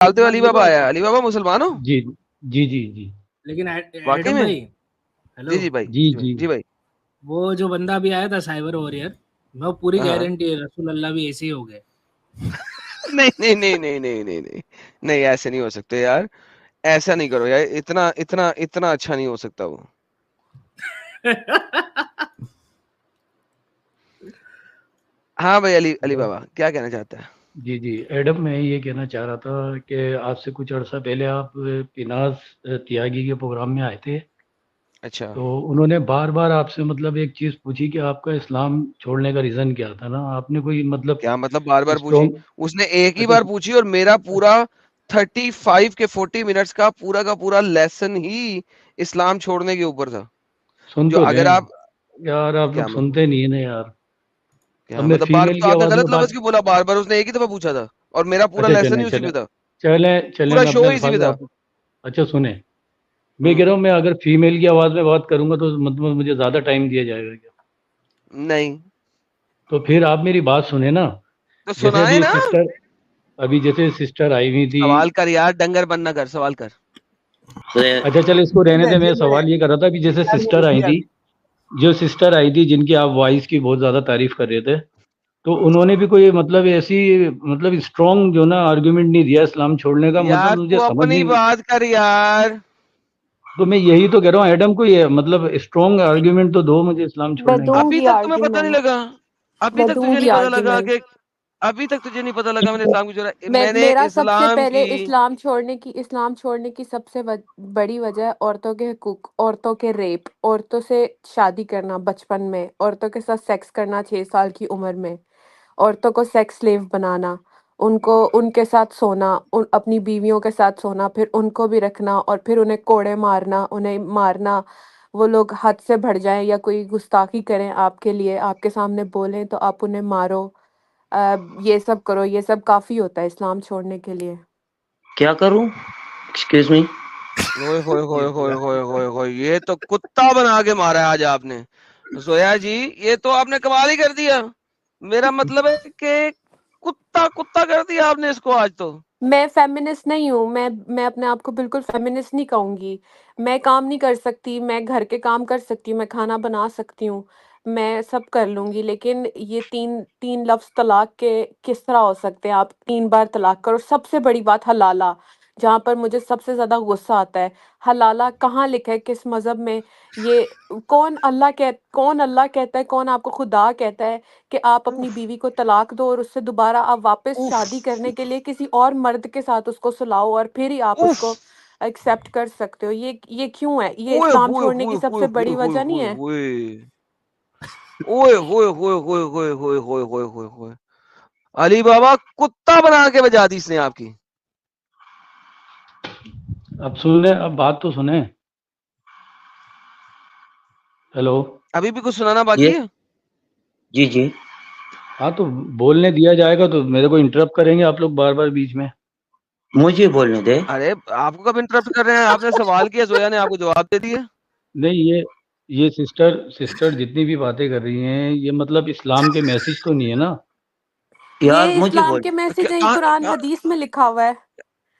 ڈالتے ہوئے علی بابا آیا. علی بابا مسلمان ہو؟ جی جی جی جی لیکن واقعی ایڈم میں؟ بھائی، ہیلو، جی جی بھائی، جی جی جی بھائی. وہ جو بندہ بھی آیا تھا سائبر وارئر، میں پوری ہاں گارنٹی ہے رسول اللہ بھی ایسے ہی ہو گئے. نہیں نہیں نہیں نہیں نہیں نہیں نہیں نہیں، ایسے نہیں ہو سکتے یار. ایسا نہیں کرو یار، اتنا اتنا اتنا اچھا نہیں ہو سکتا وہ. ہاں بھائی علی بابا کیا کہنا چاہتا ہے؟ جی جی ایڈم، میں یہ کہنا چاہ رہا تھا کہ آپ سے کچھ عرصہ پہلے آپ پیناز تیاگی کے پروگرام میں آئے تھے، اچھا تو انہوں نے بار بار آپ سے مطلب ایک چیز پوچھی کہ آپ کا اسلام چھوڑنے کا ریزن کیا تھا نا. آپ نے کوئی مطلب کیا مطلب بار بار پوچھی؟ اسٹرانگ. اس نے ایک ہی اچھا بار پوچھی اور میرا پورا 35 کے 40 منٹس کا پورا لیسن ہی اسلام چھوڑنے کے اوپر تھا. سن جو تو اگر لیں آپ یار، آپ لوگ کیا مطلب سنتے نہیں ہیں نا یار. اب کیا میں مطلب بار فیمیل تو کی آپ نے آواز میں غلط بات. لفظ کیوں بولا؟ بار بار اس نے ایک ہی دفعہ پوچھا تھا اور میرا پورا اچھا لیسن چلیں ہی اسی چلیں پہ تھا. چلیں پورا میں شو اپنے ہی اسی پہ الفاظ تھا. آپ. اچھا سنیں، میں کہہ رہا ہوں میں اگر فیمیل کی آواز میں بات کروں گا تو مطلب مجھے زیادہ ٹائم دیا جائے گا کیا؟ نہیں تو پھر آپ میری بات سنیں نا. تو جیسے سنائے نا. ابھی جیسے سسٹر آئی ہوئی تھی. سوال کر یار، ڈنگر بننا کر، سوال کر. اچھا چلے اس کو رہنے دے. میں سوال یہ کر رہا تھا کہ جیسے سسٹر آئی تھی، جو سسٹر آئی تھی جن کی آپ وائس کی بہت زیادہ تعریف کر رہے تھے، تو انہوں نے بھی کوئی مطلب ایسی مطلب اسٹرانگ جو نا آرگیومنٹ نہیں دیا اسلام چھوڑنے کا. مطلب یار مجھے تو سمجھ اپنی نہیں. بات کر یار. تو میں یہی تو کہہ رہا ہوں ایڈم کو، یہ مطلب اسٹرانگ آرگیومنٹ تو دو مجھے اسلام میں چھوڑنے دوں کا. ابھی گی تک تمہیں پتہ نہیں آرگیومنٹ، لگا؟ ابھی میں تک دوں تجھے گی نہیں پتا لگا آرگیومنٹ. کہ ابھی تک تجھے نہیں پتا لگا میں نے اسلام کو چھوڑا؟ میں نے میرا سب سے اسلام پہلے کی اسلام چھوڑنے کی سب سے بڑی وجہ ہے عورتوں کے حقوق، عورتوں کے ریپ، عورتوں سے شادی کرنا بچپن میں، عورتوں کے ساتھ سیکس کرنا 6 سال کی عمر میں، عورتوں کو سیکس سلیو بنانا، ان کے ساتھ سونا، اپنی بیویوں کے ساتھ سونا، پھر ان کو بھی رکھنا اور پھر انہیں کوڑے مارنا، انہیں مارنا. وہ لوگ حد سے بڑھ جائیں یا کوئی گستاخی کریں آپ کے لیے، آپ کے سامنے بولیں تو آپ انہیں مارو. یہ سب کرو، یہ سب کافی ہوتا ہے اسلام چھوڑنے کے لیے. کیا کروں؟ Excuse me. ہوئے ہوئے ہوئے ہوئے ہوئے ہوئے ہوئے، یہ تو کتا بنا کے مارا ہے آج آپ نے زویا جی. یہ تو آپ نے کمال ہی کر دیا. میرا مطلب ہے کہ کتا کر دیا آپ نے اس کو آج تو. میں فیمنسٹ نہیں ہوں، میں اپنے آپ کو بالکل فیمنسٹ نہیں کہوں گی. میں کام نہیں کر سکتی، میں گھر کے کام کر سکتی ہوں، میں کھانا بنا سکتی ہوں، میں سب کر لوں گی. لیکن یہ تین لفظ طلاق کے کس طرح ہو سکتے ہیں؟ آپ 3 بار طلاق کرو. سب سے بڑی بات حلالہ، جہاں پر مجھے سب سے زیادہ غصہ آتا ہے. حلالہ کہاں لکھا ہے؟ کس مذہب میں؟ یہ کون اللہ کہتا ہے، کون آپ کو خدا کہتا ہے کہ آپ اپنی بیوی کو طلاق دو اور اس سے دوبارہ آپ واپس اوف شادی کرنے کے لیے کسی اور مرد کے ساتھ اس کو سلاؤ اور پھر ہی آپ اس اوف. کو ایکسیپٹ کر سکتے ہو؟ یہ کیوں ہے؟ یہ اوئے اسلام ہوئے چھوڑنے ہوئے کی سب ہوئے سے ہوئے بڑی ہوئے وجہ نہیں ہوئے ہے؟ ہوئے اوئے ہوئے ہوئے ہوئے ہوئے ہوئے ہوئے ہوئے ہوئے ہوئے. علی بابا کتا بنا کے بجا دی اس نے آپ کی. اب سن لیں، اب بات تو سنیں. ہیلو. ابھی بھی کچھ سنانا باقی ہے؟ جی جی. ہاں تو بولنے دیا جائے گا تو میرے کو انٹرپٹ کریں گے آپ لوگ بار بار بیچ میں. مجھے بولنے دے. ارے آپ کو کب انٹرپٹ کر رہے ہیں؟ آپ نے سوال کیا، زویا نے آپ کو جواب دے دیا. نہیں، یہ سسٹر جتنی بھی باتیں کر رہی ہیں یہ مطلب اسلام کے میسج تو نہیں ہے نا. یار یہ مجھے اسلام بول. کے میسج ہے، یہ قرآن حدیث میں لکھا ہوا ہے.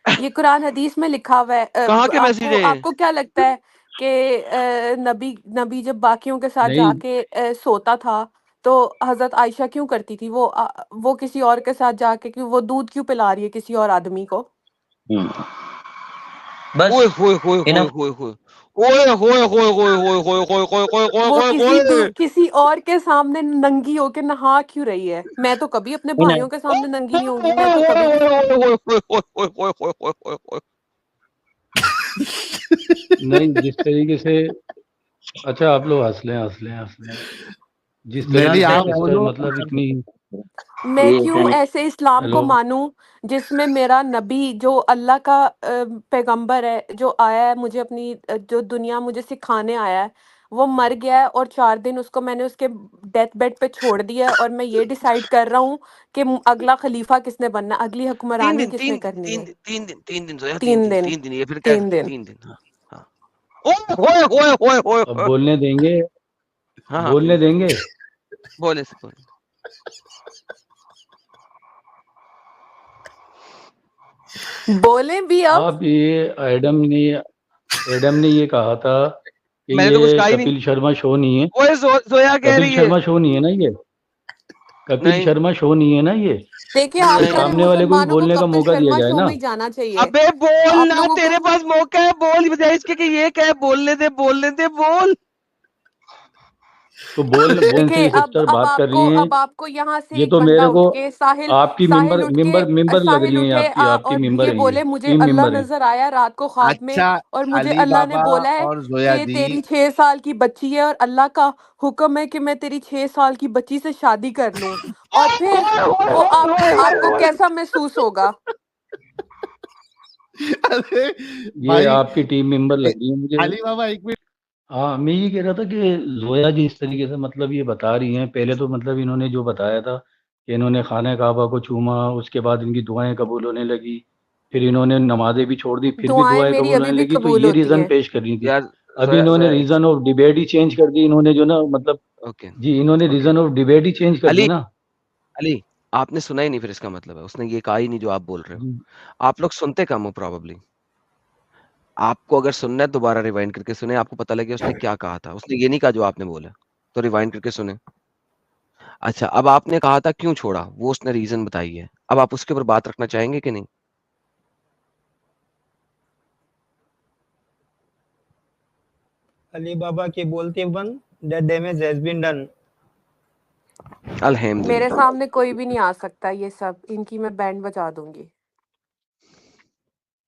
یہ قرآن حدیث میں لکھا ہوا ہے. کہاں کے میسج ہیں؟ آپ کو کیا لگتا ہے کہ نبی جب باقیوں کے ساتھ جا نہیں کے سوتا تھا تو حضرت عائشہ کیوں کرتی تھی؟ وہ کسی اور کے ساتھ جا کے وہ دودھ کیوں پلا رہی ہے کسی اور آدمی کو؟ بس اوئے ہوئے ہوئے ہوئے انف. ہوئے ہوئے اوئے ہوئے ہوئے ہوئے ہوئے ہوئے ہوئے ہوئے ہوئے وہ ہوئے ہوئے. کسی اور کے سامنے ننگی ہو کے نہا کیوں رہی ہے؟ میں تو کبھی اپنے بھائیوں کے سامنے ننگی نہیں ہوں گی. میں تو کبھی نہیں، جس طریقے سے. اچھا آپ لوگ ہنس لیں. جس یار طریقے سے آپ سسٹر بولو. مطلب اتنی. میں کیوں ایسے اسلام کو ہیلو. مانوں جس میں میرا نبی جو اللہ کا پیغمبر ہے، جو آیا ہے مجھے اپنی جو دنیا مجھے سکھانے آیا ہے، وہ مر گیا ہے اور 4 دن اس کو میں نے اس کے ڈیتھ بیڈ پہ چھوڑ دیا ہے اور میں یہ ڈیسائیڈ کر رہا ہوں کہ اگلا خلیفہ کس نے بننا ہے، اگلی حکمرانی کس نے کرنی ہے. 3 دن زویا، 3 3 دن دن 3 دن یہ پھر 3 دن 3 دن. ہاں ہوئے ہوئے ہوئے ہوئے اب بولنے دیں گے. ہاں ہاں بولنے پلیز دیں گے. بولے سے بولے. بولیں بھی اب. آپ یہ ایڈم نے یہ کہا تھا کہ میں نے تو کچھ یہ کہا ہی نہیں. کپل شرما شو نہیں ہے. وہ زویا کہہ کپل رہی ہے. شرما شو نہیں ہے نا یہ. کپل نہیں شرما شو نہیں ہے نا یہ. دیکھیے آپ تو نہیں. سارے سامنے والے کو بھی مسلمانوں کو بولنے کا کپل موقع دیا شرما جائے شو نا. میں ہی جانا چاہیے. ابے آپ بولنا, لوگوں تیرے کو پاس موقع ہے, بول بجائے اس کے کہ یہ کہ بولنے دے, بولنے دے, بول. تو بولنے سے دیکھیں سسٹر بات کر رہی ہیں. اب آپ کو یہاں سے یہ ایک تو بندہ میرے کو اٹھ کے ساحل آپ کی ساحل اٹھ کے ممبر لگ ساحل رہی ہیں. اٹھے آپ کی اور ممبر یہ ہیں, بولے یہ مجھے ٹیم اللہ ممبر ہیں. نظر آیا رات کو خواب میں اچھا اور مجھے علی اللہ نے بابا بولا ہے اور زویا کہ جی, تیری 6 سال کی بچی ہے اور اللہ کا حکم ہے کہ میں تیری 6 سال کی بچی سے شادی کر لوں, اور پھر وہ آپ کو کیسا محسوس ہوگا؟ ارے یہ بھائی آپ کی ٹیم ممبر لگ رہی ہیں مجھے. علی بابا ایک منٹ. ہاں, میں یہ کہہ رہا تھا کہ زویا جی اس طریقے سے مطلب یہ بتا رہی ہیں. پہلے تو مطلب انہوں نے جو بتایا تھا کہ انہوں نے خانہ کعبہ کو چوما, اس کے بعد ان کی دعائیں قبول ہونے لگی, پھر انہوں نے نمازیں بھی چھوڑ دی, پھر بھی دعائیں دعائیں میری قبول ابھی ہونے بھی لگی. تو قبول یہ ہوتی ریزن ہیں. پیش کر رہی تھی. یار ابھی انہوں نے Zoya reason of debate he change کر دی. انہوں نے جو نا مطلب اوکے جی انہوں نے okay reason of debate he change کر دی علی نا. علی, آپ نے سنا ہی نہیں, پھر اس کا مطلب ہے اس نے یہ کہا ہی نہیں جو آپ بول رہے ہو. جی آپ لوگ سنتے کم ہو پروبیبلی. آپ کو اگر سننا ہے دوبارہ ریوائنڈ کر کے سنیں, آپ کو پتہ لگے اس نے کیا کہا تھا. اس نے یہ نہیں کہا جو آپ نے بولا, تو ریوائنڈ کر کے سنیں. اچھا, اب آپ نے کہا تھا کیوں چھوڑا, وہ اس نے ریزن بتائی ہے. اب آپ اس کے اوپر بات رکھنا چاہیں گے کہ نہیں؟ Ali Baba ke bolte one, the damage has been done. الحمدللہ. میرے سامنے کوئی بھی نہیں آ سکتا, یہ سب ان کی میں بینڈ بجا دوں گی.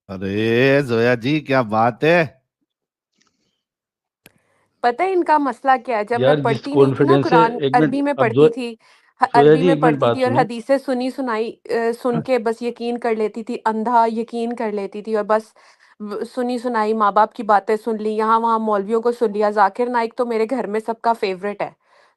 ارے زویا جی کیا بات ہے. پتہ ہے ان کا مسئلہ کیا ہے؟ جب میں یار جس پڑھتی نہیں تھی نا کانفیڈینس سے, قرآن, ایک منٹ عربی میں اب پڑھتی تھی, زویا عربی جی میں ایک منٹ پڑھتی بات تھی اور سنیں. حدیثیں سن کے بس یقین کر لیتی تھی, اندھا یقین کر لیتی تھی, اور بس سنی سنائی ماں باپ کی باتیں سن لی, یہاں وہاں مولویوں کو سن لیا. ذاکر نائک تو میرے گھر میں سب کا فیوریٹ ہے,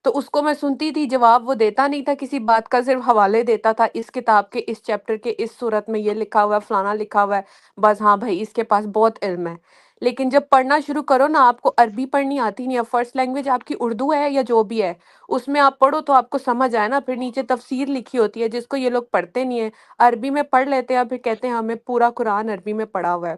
تو اس کو میں سنتی تھی, جواب وہ دیتا نہیں تھا کسی بات کا, صرف حوالے دیتا تھا, اس کتاب کے اس چیپٹر کے اس صورت میں یہ لکھا ہوا ہے, فلانا لکھا ہوا ہے, بس ہاں بھائی اس کے پاس بہت علم ہے. لیکن جب پڑھنا شروع کرو نا, آپ کو عربی پڑھنی آتی نہیں ہے, فرسٹ لینگویج آپ کی اردو ہے یا جو بھی ہے, اس میں آپ پڑھو تو آپ کو سمجھ آئے نا. پھر نیچے تفسیر لکھی ہوتی ہے جس کو یہ لوگ پڑھتے نہیں ہیں, عربی میں پڑھ لیتے ہیں, پھر کہتے ہیں ہمیں پورا قرآن عربی میں پڑھا ہوا ہے.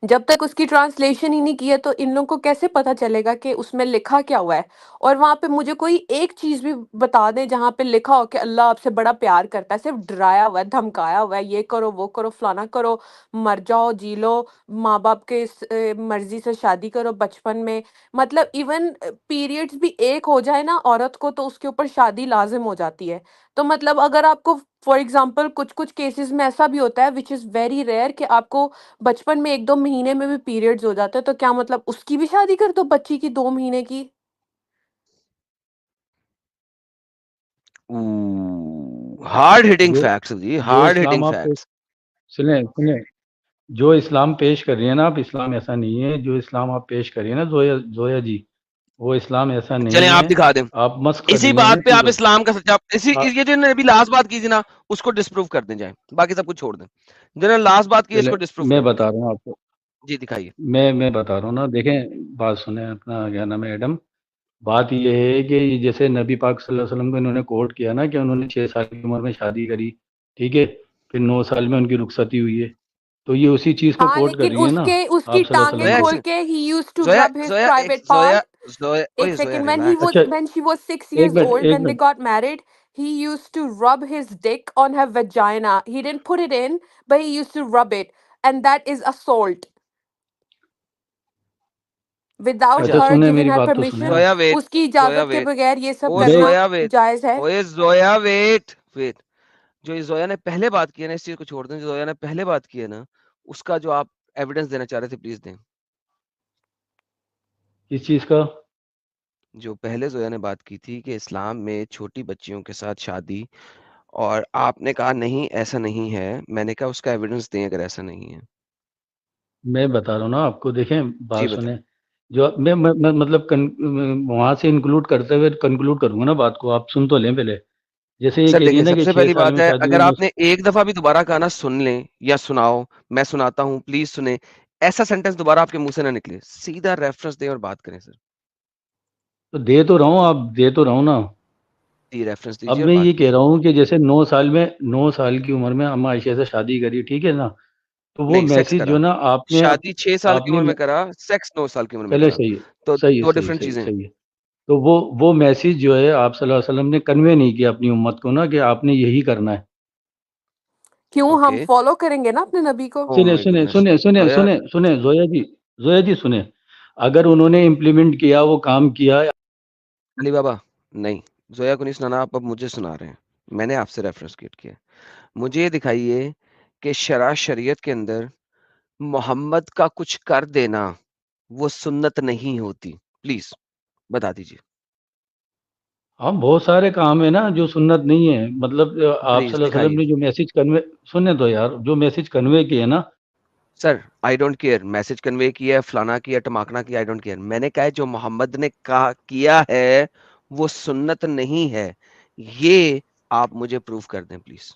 جب تک اس کی ٹرانسلیشن ہی نہیں کی ہے تو ان لوگوں کو کیسے پتا چلے گا کہ اس میں لکھا کیا ہوا ہے؟ اور وہاں پہ مجھے کوئی ایک چیز بھی بتا دیں جہاں پہ لکھا ہو کہ اللہ آپ سے بڑا پیار کرتا ہے. صرف ڈرایا ہوا ہے, دھمکایا ہوا ہے, یہ کرو وہ کرو فلانا کرو, مر جاؤ جی لو, ماں باپ کے مرضی سے شادی کرو بچپن میں. مطلب ایون پیریڈز بھی ایک ہو جائے نا عورت کو تو اس کے اوپر شادی لازم ہو جاتی ہے. تو مطلب اگر آپ کو فار ایگزامپل کچھ کیسز میں ایسا بھی ہوتا ہے وچ از ویری ریئر کہ آپ کو بچپن میں 1-2 مہینے میں بھی پیریڈز ہو جاتے ہیں, تو کیا مطلب اس کی بھی شادی کر دو بچی کی 2 مہینے کی؟ ہارڈ ہٹنگ جو فیکٹس جی, جو ہارڈ اسلام ہٹنگ آپ فیکٹس. سنیں, جو اسلام پیش کر رہی ہیں نا آپ, اسلام ایسا نہیں ہے. جو اسلام آپ پیش کر رہی ہیں نا زویا جی, وہ اسلام ایسا چلیں نہیں آپ ہے. دکھا دیں آپ مسخ کر اسی رہی ہیں نا بات پہ, چیز آپ کو. اسلام کا سچا یہ جو ابھی لاسٹ بات کی تھی نا اس کو ڈسپروو کر دیں جائیں, باقی سب کچھ چھوڑ دیں. جنہوں نے لاسٹ بات کی ہے اس چلے کو ڈسپروو میں کر دیں. بتا رہا ہوں آپ کو, جی دکھائیے. میں بتا رہا ہوں نا. دیکھیں بات سنیں, اپنا کیا نام ہے ایڈم, بات یہ ہے کہ جیسے نبی پاک صلی اللہ علیہ وسلم کو انہوں نے کوٹ کیا نا کہ انہوں نے 6 سال کی عمر میں شادی کری, ٹھیک ہے, پھر 9 سال میں ان کی رخصتی ہوئی ہے, تو یہ اسی چیز کو ہاں کوٹ کر لیکن رہی ہے نا اس کی آپ صلی اللہ علیہ ٹانگیں وسلم زویا کو. کھول کے he used to Zoya rub his Zoya ایک private زویا part. زویا ایک اوئے زویا سیکنڈ, ریلیکس. اچھا when she was 6 ایک years منٹ old, ایک when they minute got married, he used to rub his dick on her vagina. He didn't put it in, but he used to rub it, and that is assault without اچھا اچھا her سنیں, giving میری her بات تو سنیں آپ. Zoya permission. Wait, اس کی زویا اجازت کے ویٹ, بغیر یہ سب اوئے میں کرنا زویا ویٹ, جائز ہے؟ اوئے زویا ویٹ ویٹ. جو یہ زویا نے پہلے بات کی ہے نا, اس چیز کو چھوڑ دیں. جو زویا نے پہلے بات کی ہے نا, اس کا جو آپ ایویڈنس دینا چاہ رہے تھے پلیز دیں. کس چیز کا؟ جو پہلے زویا نے بات کی تھی کہ اسلام میں چھوٹی بچیوں کے ساتھ شادی, اور آپ نے کہا نہیں ایسا نہیں ہے, میں نے کہا اس کا ایویڈنس دیں اگر ایسا نہیں ہے. میں بتا رہا ہوں نا آپ کو. دیکھیں جی بات بتائیں. سنیں, جو میں مطلب وہاں سے انکلوڈ کرتے ہوئے کنکلوڈ کروں گا نا بات کو, آپ سن تو لیں پہلے. جیسے یہ سر کہہ رہی ہے دیکھیں, نا سب کہ سے 6 پہلی سال بات میں ہے, شادی اگر ہوئی. آپ نے ایک دفعہ بھی دوبارہ کہنا سن لیں یا سناؤ, میں سناتا ہوں پلیز سنیں, ایسا سینٹنس دوبارہ آپ کے منہ سے نہ نکلے, سیدھا ریفرنس دیں اور بات کریں سر. تو دے تو رہا ہوں, آپ دے تو رہا ہوں نا. دی ریفرنس اب دیجیے اور میں بات یہ کہہ رہا کیجیے. ہوں کہ جیسے 9 سال کی عمر میں اما عائشہ سے شادی کری، ٹھیک ہے نا، تو وہ نہیں سیکس میسج کرا, جو نا آپ نے شادی 6 سال آپ کی نے عمر میں کرا, سیکس 9 سال کی عمر میں چلے کرا, صحیح ہے، تو صحیح ہے، دو صحیح ڈفرینٹ صحیح چیزیں. صحیح ہے. تو وہ میسج جو ہے آپ صلی اللہ علیہ وسلم نے کنوے نہیں کیا اپنی امت کو نا کہ آپ نے یہی کرنا ہے. کیوں؟ ہم اوکے, فالو کریں گے نا اپنے نبی کو. او سنیں مائی سنیں گڈنس. سنیں سنیں زویا, سنیں سنیں زویا جی سنیں، اگر انہوں نے امپلیمنٹ کیا، وہ کام کیا. علی بابا نہیں, زویا کو نہیں سنانا, آپ اب مجھے سنا رہے ہیں. میں نے آپ سے ریفرنس کیا. مجھے یہ دکھائیے کہ شریعت کے اندر محمد کا کچھ کر دینا وہ سنت نہیں ہوتی. پلیز بتا دیجیے ہاں بہت سارے کام ہیں نا جو سنت نہیں ہے، مطلب آپ پلیز صلی اللہ علیہ دکھائیے. وسلم نے جو میسج کنوے، سنیں تو یار، جو میسج کنوے کیے نا. Sir I don't care message convey کیا, فلانا کیا, ٹماکنا کیا, آئی ڈونٹ کیئر. میں نے کہا ہے جو محمد نے کہا کیا ہے وہ سنت نہیں ہے, یہ آپ مجھے پروف کر دیں پلیز.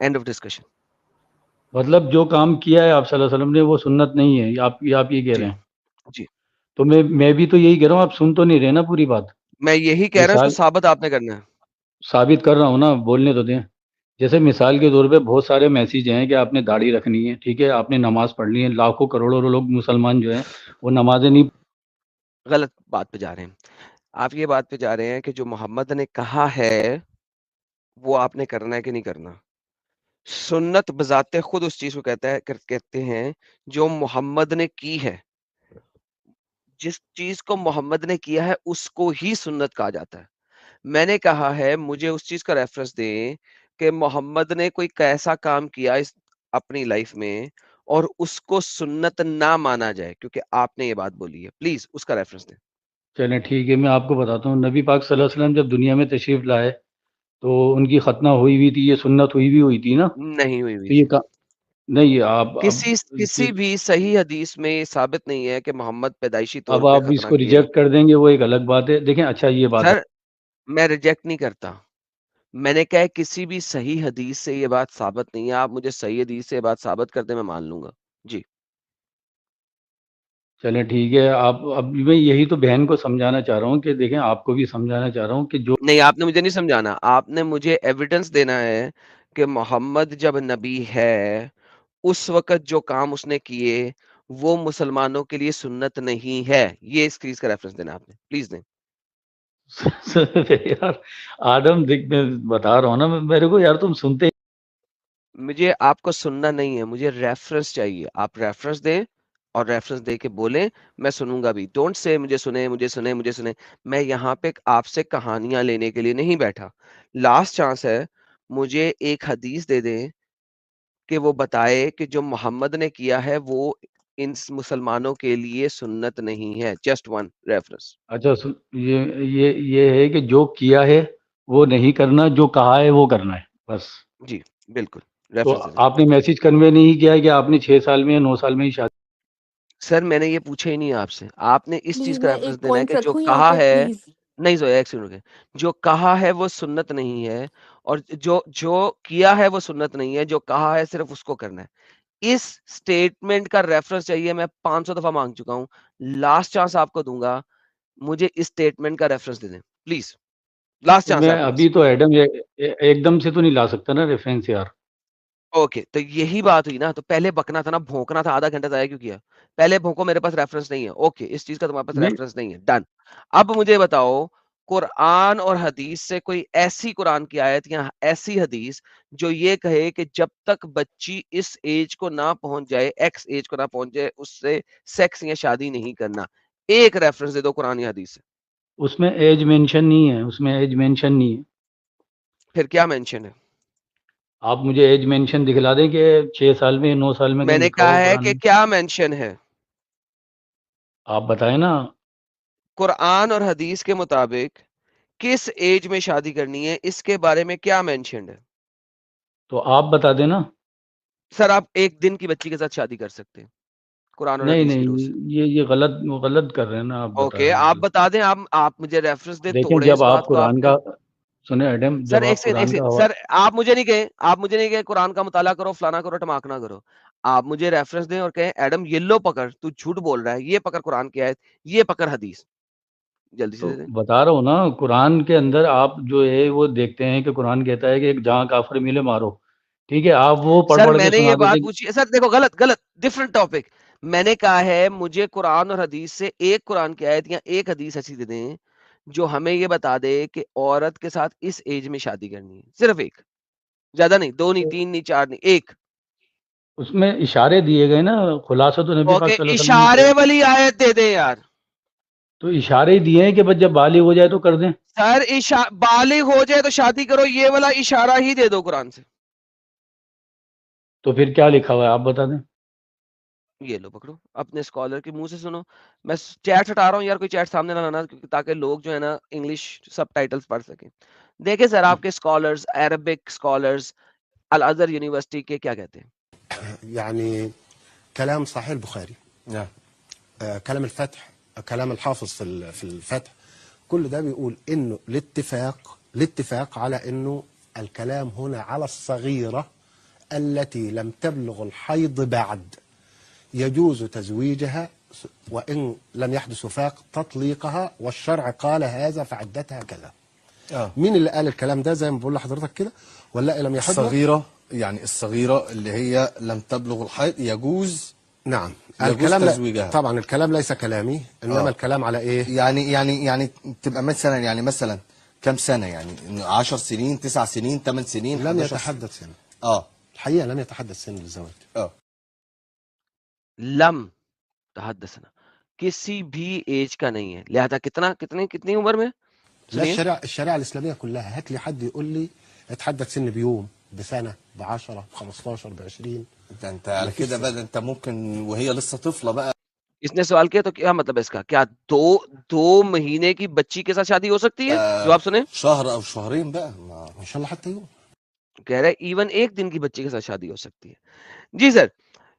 And of discussion. مطلب جو کام کیا ہے آپ صلی اللہ علیہ وسلم نے وہ سنت نہیں ہے، آپ یہ کہہ رہے جی ہیں. جی, تو میں بھی تو یہی کہہ رہا ہوں، آپ سن تو نہیں رہے نا پوری بات. میں یہی کہہ رہا ہوں, اس کو مثال ثابت آپ نے کرنا ہے. ثابت کر رہا ہوں نا، بولنے تو دیں. جیسے مثال کے طور پہ بہت سارے میسیج ہیں کہ آپ نے داڑھی رکھنی ہے، ٹھیک ہے، آپ نے نماز پڑھنی ہے. لاکھوں کروڑوں لوگ مسلمان جو ہیں وہ نمازیں نہیں. غلط بات پہ جا رہے ہیں آپ. یہ بات پہ جا رہے ہیں کہ جو محمد نے کہا ہے وہ آپ نے کرنا ہے کہ نہیں کرنا. سنت بذات خود اس چیز کو کہتے ہیں جو محمد نے کی ہے. جس چیز کو محمد نے کیا ہے اس کو ہی سنت کہا جاتا ہے. میں نے کہا ہے مجھے اس چیز کا ریفرنس دیں کہ محمد نے کوئی کیسا کام کیا اپنی لائف میں اور اس کو سنت نہ مانا جائے, کیونکہ آپ نے یہ بات بولی ہے. پلیز اس کا ریفرنس دیں. چلیں ٹھیک ہے، میں آپ کو بتاتا ہوں. نبی پاک صلی اللہ علیہ وسلم جب دنیا میں تشریف لائے تو ان کی ختنہ ہوئی تھی، یہ سنت ہوئی تھی نا. نہیں ہوئی ہوئی تو یہ تھی. نہیں، آپ اب کسی بھی صحیح حدیث میں یہ ثابت نہیں ہے کہ محمد پیدائشی طور اب پہ آپ اس ختنہ کو کیے. ریجیکٹ کر دیں گے، وہ ایک الگ بات ہے. دیکھیں اچھا یہ بات ہے. سر میں ریجیکٹ نہیں کرتا, میں نے کہا کسی بھی صحیح حدیث سے یہ بات ثابت نہیں ہے. آپ مجھے صحیح حدیث سے یہ بات ثابت کر دیں, میں مان لوں گا. جی چلیں ٹھیک ہے. آپ اب میں یہی تو بہن کو سمجھانا چاہ رہا ہوں کہ دیکھیں، آپ کو بھی سمجھانا چاہ رہا ہوں کہ جو نہیں, آپ نے مجھے نہیں سمجھانا, آپ نے مجھے ایویڈنس دینا ہے کہ محمد جب نبی ہے اس وقت جو کام اس نے کیے وہ مسلمانوں کے لیے سنت نہیں ہے. یہ اس چیز کا ریفرنس دینا آپ نے, پلیز دیں. یار آدم دیکھ، میں بتا رہا ہوں نا، میرے کو یار تم سنتے. مجھے آپ کو سننا نہیں ہے, مجھے ریفرنس چاہیے. آپ ریفرنس دیں اور ریفرنس دے کے بولیں, میں سنوں گا بھی. ڈونٹ سے مجھے سنیں مجھے سنیں مجھے سنیں. میں یہاں پہ آپ سے کہانیاں لینے کے لیے نہیں بیٹھا. لاسٹ چانس ہے, مجھے ایک حدیث دے دیں کہ وہ بتائے کہ جو محمد نے کیا ہے وہ ان مسلمانوں کے لیے سنت نہیں ہے. Just one reference. اچھا یہ ہے کہ جو کیا ہے وہ نہیں کرنا، جو کہا ہے وہ کرنا ہے بس. جی بالکل, تو ریفرنس دے دیں. آپ نے میسج کنوے نہیں کیا کہ آپ نے 6 سال میں یا 9 سال میں ہی شادی. سر میں نے یہ پوچھا ہی نہیں آپ سے, آپ نے اس چیز پلیز کا میں ریفرنس ایک دینا ہے پوائنٹ کہ جو رکھوں یہاں کہا پہ ہے. پلیز. نہیں زویا, ایک سیکنڈ رکے. جو کہا ہے وہ سنت نہیں ہے, اور جو کیا ہے وہ سنت نہیں ہے. جو کہا ہے صرف اس کو کرنا ہے. اس سٹیٹمنٹ کا ریفرنس چاہیے. میں 500 دفعہ مانگ چکا ہوں, لاسٹ چانس آپ کو دوں گا, مجھے اس سٹیٹمنٹ کا ریفرنس دے دیں پلیز. لاسٹ چانس ہے میں آپ کے پاس. ابھی تو ایڈم ایک دم سے تو نہیں لا سکتا نا ریفرنس یار. اوکے, تو یہی بات ہوئی نا. تو پہلے بکنا تھا نا, بھونکنا تھا. آدھا گھنٹہ ضائع کیوں کیا؟ پہلے بھونکو, میرے پاس ریفرنس نہیں ہے. اوکے, اس چیز کا تمہارے پاس نہیں، ریفرنس نہیں ہے. ڈن. اب مجھے بتاؤ, قرآن اور حدیث سے کوئی ایسی قرآن کی آیت یا ایسی حدیث جو یہ کہے کہ جب تک بچی اس ایج کو نہ پہنچ جائے, ایکس ایج کو نہ پہنچ جائے, اس سے سیکس یا شادی نہیں کرنا. ایک ریفرنس دے دو قرآن یا حدیث سے. اس میں ایج مینشن نہیں ہے، اس میں ایج مینشن نہیں ہے. پھر کیا مینشن ہے؟ آپ مجھے ایج مینشن دکھلا دیں کہ 6 سال میں یا 9 سال میں میں کہیں نے لکھا کہا ہوا ہے قرآن کہ میں. کیا مینشن ہے. آپ بتائیں نا. قرآن اور حدیث کے مطابق کس ایج میں شادی کرنی ہے, اس کے بارے میں کیا مینشنڈ ہے؟ تو آپ بتا دیں نا. سر آپ ایک دن کی بچی کے ساتھ شادی کر سکتے ہیں قرآن اور نہیں حدیث کی روح سے. نہیں، یہ غلط کر رہے ہیں نا، آپ بتا اوکے, رہے ہیں آپ جو. بتا دیں. آپ مجھے ریفرنس دے, دیکھیں توڑے جب اس آپ بات کو. آپ قرآن نے کا سنیں ایڈم، سر جب ایک آپ سیکنڈ ایک قرآن کا سیکنڈ سر, آپ مجھے نہیں کہیں قرآن کا مطالعہ کرو, فلانا کرو, ٹماکنا کرو. آپ مجھے ریفرنس دیں اور کہیں ایڈم یہ لو پکڑ, تو جھوٹ بول رہا ہے, یہ پکڑ قرآن کی آیت, یہ پکڑ حدیث. جلدی سے تو دے دیں. بتا رہا ہوں نا، قرآن کے اندر آپ جو ہے وہ دیکھتے ہیں کہ قرآن کہتا ہے کہ جہاں کافر ملے مارو، ٹھیک ہے، آپ وہ پڑھ سر پڑھ میں کے نے سنا یہ بات دیتے. پوچھی ہے. سر دیکھو غلط ڈفرنٹ ٹاپک. میں نے کہا ہے مجھے قرآن اور حدیث سے ایک قرآن کی آیت یا ایک حدیث ایسی دے دیں جو ہمیں یہ بتا دے کہ عورت کے ساتھ اس ایج میں شادی کرنی ہے. صرف ایک، زیادہ نہیں، دو نہیں، تین نہیں، چار نہیں، ایک. اس میں اشارے دیے گئے نا، خلاصہ تو نبی پاک اوکے صلی اللہ علیہ وسلم نے اشارے کیا. والی آیت دے دیں یار. تو اشارے دیے ہیں کہ بس جب بالغ ہو جائے تو کر دیں. سر بالغ ہو جائے تو شادی کرو، یہ والا اشارہ ہی دے دو قرآن سے. تو پھر کیا لکھا ہوا ہے آپ بتا دیں. یہ لو پکڑو اپنے اسکالر کے منہ سے سنو. میں چیٹ ہٹا رہا ہوں یار، کوئی چیٹ سامنے نہ لانا تاکہ لوگ جو ہے نا انگلش سب ٹائٹلز پڑھ سکیں. دیکھیں سر آپ کے اسکالرز، عربک اسکالرز الازہر یونیورسٹی کے کیا کہتے ہیں. يعني كلام صحيح البخاري، نعم. كلام الفتح، كلام الحافظ في الفتح، كل ده بيقول انه الاتفاق على انه الكلام هنا على الصغيرة التي لم تبلغ الحيض بعد، يجوز تزويجها وإن لم يحدث وفاق تطليقها، والشرع قال هذا فعدتها كذا. مين اللي قال الكلام ده زي ما بقول لحضرتك كده؟ ولا لم يحض الصغيرة، يعني الصغيرة اللي هي لم تبلغ الحيض يجوز. نعم. يجوز الكلام تزويجها. طبعا الكلام ليس كلامي، انما الكلام على ايه؟ يعني تبقى مثلا كم سنة، يعني 10 سنين، 9 سنين، 8 سنين، لم 11 يتحدث سن. الحقيقة لم يتحدث سن للزواج. لم تحدثنا کسی بھی ایج کا نہیں ہے، لہذا کتنی عمر میں. لا الشريعة الإسلامية كلها، هات لي حد يقول لي اتحدث سن بيوم، بسنة، ب10، ب15، ب20. انت على كده بقى انت ممكن وهي لسه طفلة بقى. اس نے سوال کیا تو کیا مطلب ہے اس کا؟ کیا دو مہینے کی بچی کے ساتھ شادی ہو سکتی ہے؟ جواب سنیں. شهر او شهرين بقى ان شاء الله حتى يوم. کہہ رہے ایون ایک دن کی بچی کے ساتھ شادی ہو سکتی ہے. جی سر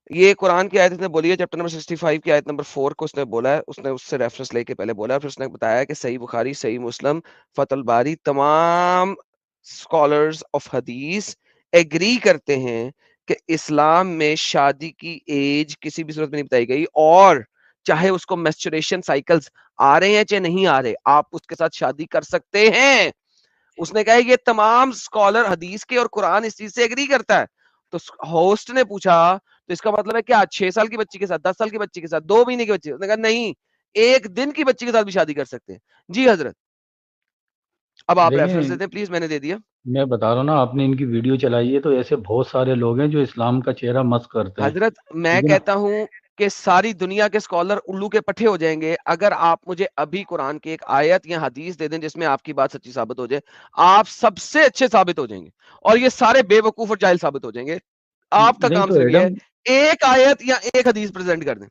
یہ قرآن کی آیت اس نے بولی ہے، چیپٹر نمبر 65 کی آیت نمبر 4 کو اس نے بولا ہے. اس نے اس سے ریفرنس لے کے پہلے بولا ہے، پھر اس نے بتایا کہ صحیح بخاری، صحیح مسلم، فتح الباری، تمام اسکالرز آف حدیث ایگری کرتے ہیں کہ اسلام میں شادی کی ایج کسی بھی صورت میں نہیں بتائی گئی، اور چاہے اس کو میسچوریشن سائیکلز آ رہے ہیں چاہے نہیں آ رہے، آپ اس کے ساتھ شادی کر سکتے ہیں. اس نے کہا یہ تمام اسکالر حدیث کے اور قرآن اس چیز سے ایگری کرتا ہے. تو ہوسٹ نے پوچھا تو اس کا مطلب ہے کیا 6 سال کی بچی کے ساتھ، 10 سال کی بچی کے ساتھ، 2 مہینے کی بچی؟ اس نے کہا نہیں، ایک دن کی بچی کے ساتھ بھی شادی کر سکتے ہیں. جی حضرت اب آپ ریفرنس دیکھیں دیتے ہیں پلیز. میں نے دے دیا. میں بتا رہا ہوں نا، آپ نے ان کی ویڈیو چلائی ہے تو ایسے بہت سارے لوگ ہیں جو اسلام کا چہرہ مسخ کرتے ہیں. حضرت میں ٹھیک ہے نا؟ کہتا ہوں کہ ساری دنیا کے اسکالر الو کے پٹھے ہو جائیں گے اگر آپ مجھے ابھی قرآن کی ایک آیت یا حدیث دے دیں جس میں آپ کی بات سچی ثابت ہو جائے. آپ سب سے اچھے ثابت ہو جائیں گے اور یہ سارے بے وقوف اور جاہل ثابت ہو جائیں گے. آپ کا نہیں کام تو صرف یہ ایڈم، ہے ایک آیت یا ایک حدیث پریزنٹ کر دیں.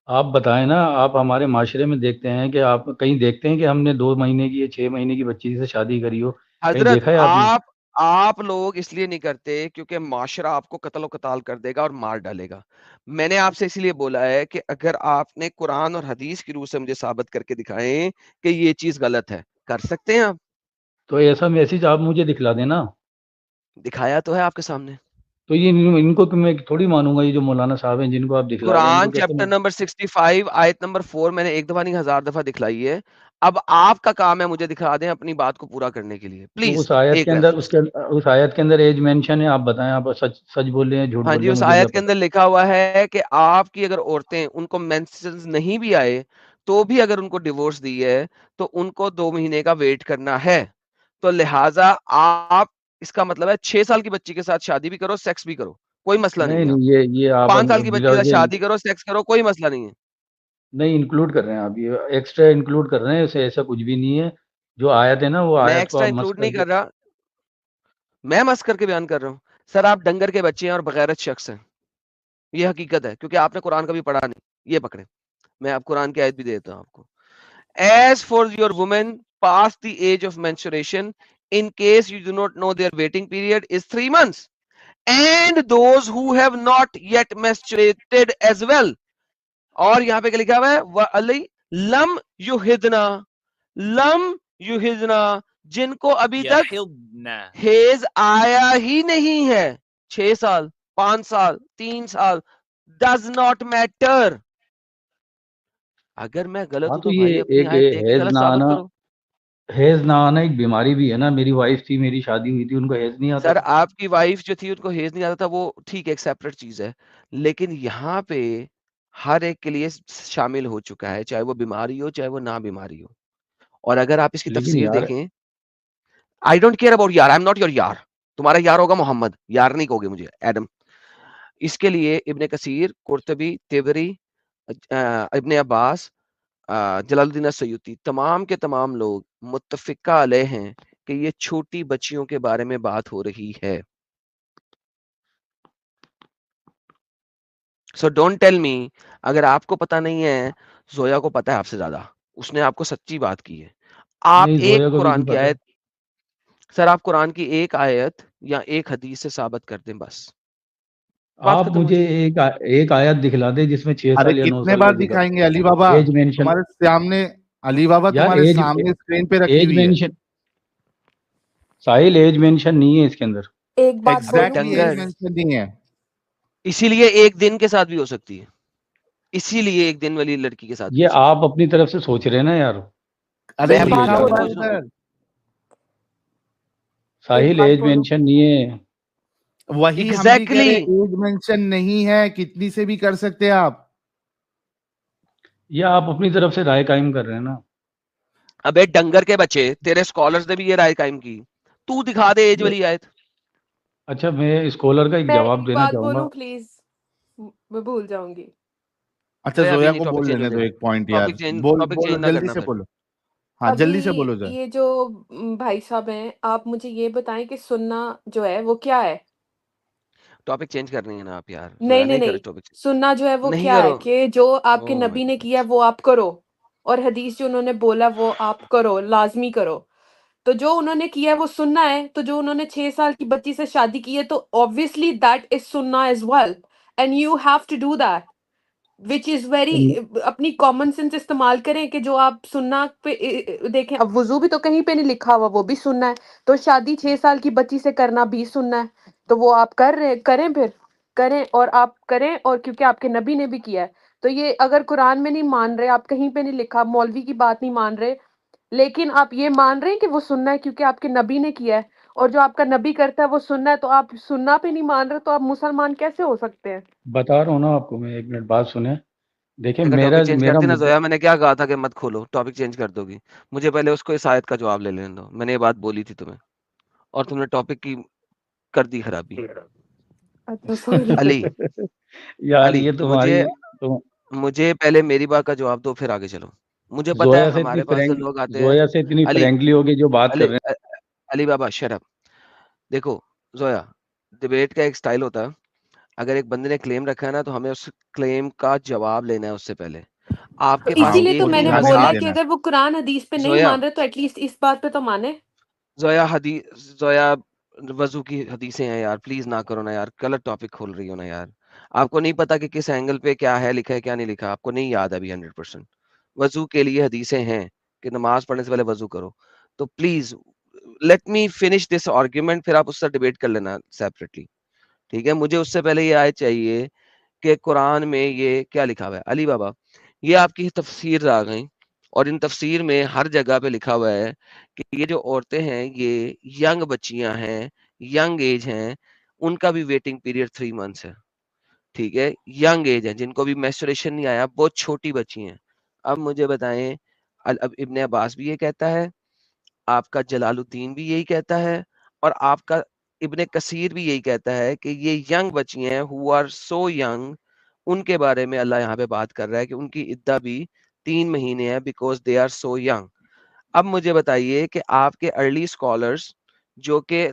آپ بتائیں نا، آپ ہمارے معاشرے میں دیکھتے ہیں کہ آپ کہیں دیکھتے ہیں کہ ہم نے 2 مہینے کی یا 6 مہینے کی بچی سے شادی کری ہو؟ کہیں حضرت دیکھا ہے آپ نے؟ آپ لوگ اس لیے نہیں کرتے کیونکہ معاشرہ آپ کو قتل و قتال کر دے گا اور مار ڈالے گا. میں نے آپ سے اسی لیے بولا ہے کہ اگر آپ نے قرآن اور حدیث کی روح سے مجھے ثابت کر کے دکھائیں کہ یہ چیز غلط ہے، کر سکتے ہیں آپ. تو ایسا میسج آپ مجھے دکھلا دینا. دکھایا تو ہے آپ کے سامنے. تو یہ ان کو میں تھوڑی مانوں گا، یہ جو مولانا صاحب ہیں جن کو آپ دکھلا رہے ہیں ان کو قرآن کیسے چیپٹر نمبر 65 آیت نمبر 4 میں نے ایک دفعہ نہیں 1000 دفعہ دکھلائی ہے. اب آپ کا کام ہے مجھے دکھا دیں اپنی بات کو پورا کرنے کے لیے. تو پلیز اس آیت ایک کے اندر ریفرنس. اس آیت کے اندر ایج مینشن ہے؟ آپ بتائیں، آپ سچ بول رہے ہیں جھوٹ ہاں بول جی رہے ہیں، اس مجھے کیا آیت کے پتا. اندر لکھا ہوا ہے کہ آپ کی اگر عورتیں ان کو مینسنس نہیں بھی آئے تو بھی اگر ان کو ڈیورس دی ہے تو ان کو 2 مہینے کا ویٹ کرنا ہے. تو لہٰذا آپ اس کا مطلب ہے 6 سال کی بچی کے ساتھ شادی بھی کرو، سیکس بھی کرو، کوئی مسئلہ نہیں ہے. نہیں آپ یہ آپ 5 سال کی بچی بلا کے ساتھ وجہ شادی کرو، سیکس کرو، کوئی مسئلہ نہیں ہے. نہیں انکلوڈ کر رہے ہیں آپ، یہ ایکسٹرا انکلوڈ کر رہے ہیں، اسے ایسا کچھ بھی نہیں ہے. جو آیت ہے نا وہ میں آیت کو ایکسٹرا آپ مس انکلوڈ کر نہیں کے. کر رہا، میں مس کر کے بیان کر رہا ہوں. سر آپ ڈنگر کے بچے ہیں اور بغیرت شخص ہیں، یہ حقیقت ہے کیونکہ آپ نے قرآن کا بھی پڑھا نہیں. یہ پکڑے میں آپ قرآن کی آیت بھی دیتا ہوں آپ کو. As for your women past the age of menstruation, in case you do not know their waiting period is 3 months, and those who have not yet menstruated as well. اور یہاں پہ کیا لکھا ہوا ہے؟ وَعَلَيْ لَمْ يُحِضْنَا جن کو ابھی تک حیض آیا ہی نہیں ہے. 6 سال، 5 سال، 3 سال does not matter. اگر میں غلط ہاں ہوں تو تو یہ بھائی اپنی ایک آیت دیکھ کے حیض غلط نہ ثابت آنا، کرو. حیض نہ آنا ایک بیماری بھی ہے نا. میری وائف تھی، میری شادی ہوئی تھی، ان کو حیض نہیں آتا سر تھا. آپ کی وائف جو تھی ان کو حیض نہیں آتا تھا، وہ ٹھیک ہے ایک سیپریٹ چیز ہے، لیکن یہاں پہ ہر ایک کے لیے شامل ہو چکا ہے، چاہے وہ بیماری ہو چاہے وہ نہ بیماری ہو. اور اگر آپ اس کی لیکن تفسیر یار دیکھیں، آئی ڈونٹ کیئر اباؤٹ یار، آئی ایم ناٹ یور یار. تمہارا یار ہوگا محمد، یار نہیں کہو گے مجھے ایڈم. اس کے لیے ابن کثیر، قرطبی، طبری، ابن عباس، جلال الدین السیوطی، تمام کے تمام لوگ متفقہ علیہ ہیں کہ یہ چھوٹی بچیوں کے بارے میں بات ہو رہی ہے. سو ڈونٹ ٹیل می اگر آپ کو پتا نہیں ہے. زویا کو پتا ہے آپ سے زیادہ، اس نے آپ کو سچی بات کی ہے. آپ نہیں، ایک زویا کو بھی قرآن نہیں کی پتا. آیت، سر آپ قرآن کی ایک آیت یا ایک حدیث سے ثابت کر دیں بس، بات آپ ختم ہو مجھے جائے گی. ایک آیت دکھلا دے جس میں 6 ارے سال یا 9 کتنے سال بار کا ذکر دکھائیں گے علی بابا؟ ایج مینشن. تمہارے سامنے، علی بابا یار تمہارے ایج سامنے اسکرین پہ رکھی ایج ہوئی ہے. مینشن، ساحل ایج مینشن نہیں ہے اس کے اندر. ایک بات ابے بولوں ایگزیکٹلی ایج ڈنگر، پلیز؟ مینشن نہیں ہے. اسی لیے ایک دن کے ساتھ بھی ہو سکتی ہے، اسی لیے ایک دن والی لڑکی کے ساتھ بھی ہو یہ سکتی آپ اپنی طرف سے سوچ رہے ہیں نا یار. ارے ایک ساحل ہے. بات لکھا کیوں ہوا نہیں ہے بولوں؟ سوچوں گا؟ ادھر. ایک ساحل بات ایج بولوں؟ مینشن نہیں ہے. وہی ہم بھی کہہ رہے ایگزیکٹلی. ایج مینشن نہیں ہے، کتنی سے بھی کر سکتے ہیں آپ. یہ آپ اپنی طرف سے رائے قائم کر رہے ہیں نا. ابے ڈنگر کے بچے، تیرے اسکالرز نے بھی یہ رائے قائم کی، تو دکھا دے ایج والی آیت. اچھا، میں اسکالر کا ایک میں جواب ایک دینا بات چاہوں گا. بولوں پلیز؟ میں بھول جاؤں گی. اچھا ابھی زویا نہیں، کو ٹاپک بول چینج لینے ہونے دو دے، ایک پوائنٹ یار. ٹاپک بولو چینج نہ جلدی کرنا سے پھر. بولو. ہاں ابھی جلدی سے بولو زویا. یہ جو بھائی صاحب ہیں، آپ مجھے یہ بتائیں کہ سننا جو ہے وہ کیا ہے؟ ٹاپک چینج کرنی ہے نا آپ یار، نہیں زویا نہیں نہیں کرے نہیں، ٹاپک چینج. سننا جو ہے وہ نہیں کیا ہے کرو. کہ جو آپ کے اوہ مائی نبی نے کیا گاڈنس. وہ آپ کرو، اور حدیث جو انہوں نے بولا وہ آپ کرو، لازمی کرو. تو جو انہوں نے کیا ہے وہ سننا ہے. تو جو انہوں نے 6 سال کی بچی سے شادی کی ہے تو obviously that is سننا as well and you have to do that which is very اپنی کامن سینس استعمال کریں کہ جو آپ سننا پہ دیکھیں. اب وضو بھی تو کہیں پہ نہیں لکھا ہوا، وہ بھی سننا ہے. تو شادی 6 سال کی بچی سے کرنا بھی سننا ہے. تو وہ آپ کر رہے کریں، پھر کریں، اور آپ کریں، اور کیونکہ آپ کے نبی نے بھی کیا ہے. تو یہ اگر قرآن میں نہیں مان رہے، آپ کہیں پہ نہیں لکھا، مولوی کی بات نہیں مان رہے، لیکن آپ یہ مان رہے ہیں کہ وہ سننا ہے کیونکہ آپ کے نبی نے کیا ہے، اور جو آپ کا نبی کرتا ہے وہ سننا ہے، تو آپ سننا پہ نہیں مان رہے، تو آپ مسلمان کیسے ہو سکتے ہیں؟ بتا رہا ہوں نا آپ کو میں، 1 منٹ بات سنیں. دیکھیں اگر میرا ٹاپک چینج میرا کرتی نا مدعا. زویا، میں نے کیا کہا تھا کہ مت کھولو، ٹاپک چینج کر دو گی. مجھے پہلے اس کو اس آیت کا جواب لے لینے دو. میں نے یہ بات بولی تھی تمہیں، اور تم نے ٹاپک کی کر دی خرابی. اچھا سوری. علی، یار علی یہ مجھے تمہاری تو مجھے پہلے میری بات کا جواب دو، پھر آگے چلو. مجھے پتا ہے زویا سے اتنی ہمارے پاس جو فرینک لوگ آتے ہیں. زویا سے اتنی علی، فرینکلی ہو گئی جو بات کر علی، رہے ہیں. علی بابا شرف. دیکھو زویا، ڈبیٹ کا ایک سٹائل ہوتا ہے. اگر ایک بندے نے کلیم رکھا ہے نا تو ہمیں اس کلیم کا جواب لینا ہے اس سے پہلے. آپ تو کے ہاں پاس اسی اس لیے کو تو ایک میں نے دن کا جانے نہیں بولا ساتھ. کہ دینا. اگر وہ قرآن حدیث پہ نہیں زویا، مان رہے تو ایٹ لیسٹ اس بات پہ تو مانے. زویا حدیث، زویا وضو کی حدیثیں ہیں یار، پلیز نہ کرو نا یار، غلط ٹاپک کھول رہی ہو نا یار. آپ کو نہیں پتا کہ کس اینگل پہ کیا ہے لکھا ہے کیا نہیں لکھا، آپ کو نہیں یاد ابھی 100%. وضو کے لیے حدیثیں ہیں کہ نماز پڑھنے سے پہلے وضو کرو. تو please let me finish this argument, پھر آپ اس سے ڈیبیٹ کر لینا سیپریٹلی. ٹھیک ہے، مجھے اس سے پہلے یہ آیت چاہیے کہ قرآن میں یہ کیا لکھا ہوا ہے. علی بابا، یہ آپ کی تفسیر آ گئی، اور ان تفسیر میں ہر جگہ پہ لکھا ہوا ہے کہ یہ جو عورتیں ہیں یہ ینگ بچیاں ہیں، ینگ ایج ہیں، ان کا بھی ویٹنگ پیریڈ 3 months ہے. ٹھیک ہے، ینگ ایج ہے، جن کو بھی میسچوریشن نہیں آیا، بہت چھوٹی بچی ہیں. اب مجھے بتائیں، اب ابن عباس بھی یہ کہتا ہے، آپ کا جلال الدین بھی یہی کہتا ہے، اور آپ کا ابن کثیر بھی یہی کہتا ہے کہ یہ ینگ بچی ہیں who are so young. ان کے بارے میں اللہ یہاں پہ بات کر رہا ہے کہ ان کی عدہ بھی 3 مہینے ہے because they are so young. اب مجھے بتائیے کہ آپ کے ارلی اسکالرس جو کہ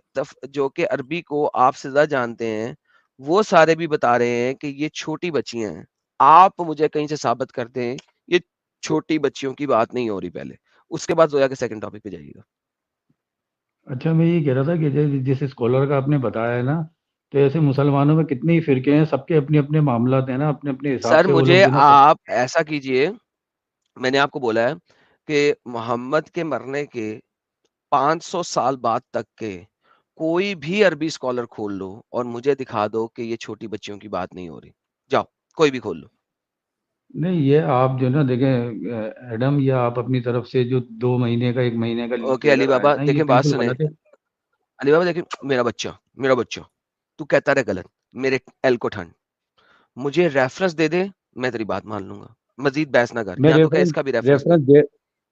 عربی کو آپ سے زیادہ جانتے ہیں، وہ سارے بھی بتا رہے ہیں کہ یہ چھوٹی بچیاں ہیں. آپ مجھے کہیں سے ثابت کرتے ہیں یہ چھوٹی بچیوں کی بات نہیں ہو رہی پہلے. اس کے بعد زویا کے سیکنڈ ٹاپک پہ جائیے گا. اچھا میں یہ کہہ رہا تھا کہ جس اسکالر کا آپ نے بتایا ہے نا، تو ایسے مسلمانوں میں کتنے ہی فرقے ہیں، سب کے اپنے اپنے معاملات ہیں نا، اپنے اپنے حساب سر سے وہ لوگ مجھے جو نا آپ ایسا کیجئے، میں نے آپ کو بولا ہے کہ محمد کے مرنے کے 500 سال بعد تک کے کوئی بھی عربی اسکالر کھول لو اور مجھے دکھا دو کہ یہ چھوٹی بچیوں کی بات نہیں ہو رہی. جاؤ کوئی بھی کھول لو. نہیں یہ آپ جو نا دیکھیں ایڈم، یہ آپ اپنی طرف سے جو 2 مہینے کا 1 مہینے کا اوکے علی کہہ رہا ہے بابا نا، یہ دیکھیں بات بالکل سنیں، غلط ہے. علی بابا دیکھیں میرا بچہ تو کہتا رہے غلط، میرے ایل کو ٹھنڈ، مجھے ریفرنس دے دے، میں تیری بات مان لوں گا، مزید بحث نہ کر، میں یا تو کہ اس کا بھی ریفرنس